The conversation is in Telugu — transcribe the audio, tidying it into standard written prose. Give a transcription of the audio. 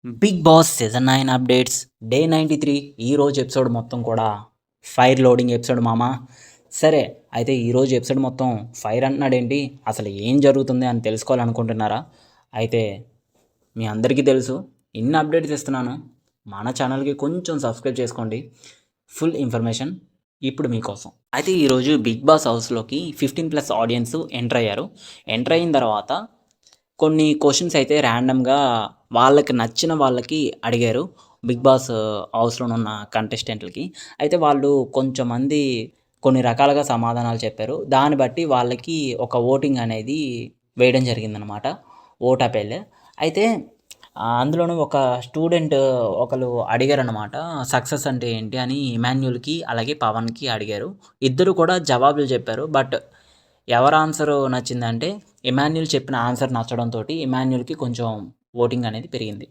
Big Boss season 9 updates day 93 ఈరోజు ఎపిసోడ్ మొత్తం కూడా ఫైర్ లోడింగ్ ఎపిసోడ్ మామ. సరే అయితే ఈరోజు ఎపిసోడ్ మొత్తం ఫైర్ అంటున్నాడేంటి, అసలు ఏం జరుగుతుంది అని తెలుసుకోవాలనుకుంటున్నారా? అయితే మీ అందరికీ తెలుసు, ఇన్ని అప్డేట్స్ ఇస్తున్నాను, మన ఛానల్కి కొంచెం సబ్స్క్రైబ్ చేసుకోండి. ఫుల్ ఇన్ఫర్మేషన్ ఇప్పుడు మీకోసం. అయితే ఈరోజు బిగ్ బాస్ హౌస్లోకి 15+ ఆడియన్స్ ఎంటర్ అయ్యారు. ఎంటర్ అయిన తర్వాత కొన్ని క్వశ్చన్స్ అయితే ర్యాండమ్గా వాళ్ళకి నచ్చిన వాళ్ళకి అడిగారు బిగ్ బాస్ హౌస్లో ఉన్న కంటెస్టెంట్లకి. అయితే వాళ్ళు కొంచెమంది కొన్ని రకాలుగా సమాధానాలు చెప్పారు. దాన్ని బట్టి వాళ్ళకి ఒక ఓటింగ్ అనేది వేయడం జరిగిందనమాట, ఓటాపేల్. అయితే అందులోనూ ఒక స్టూడెంట్ ఒకరు అడిగారనమాట, సక్సెస్ అంటే ఏంటి అని ఇమాన్యుల్కి అలాగే పవన్కి అడిగారు. ఇద్దరు కూడా జవాబులు చెప్పారు. బట్ ఎవరు ఆన్సర్ నచ్చిందంటే ఇమాన్యుల్ చెప్పిన ఆన్సర్ నచ్చడంతో ఇమాన్యుల్కి కొంచెం ఓటింగ్ అనేది పెరిగింది.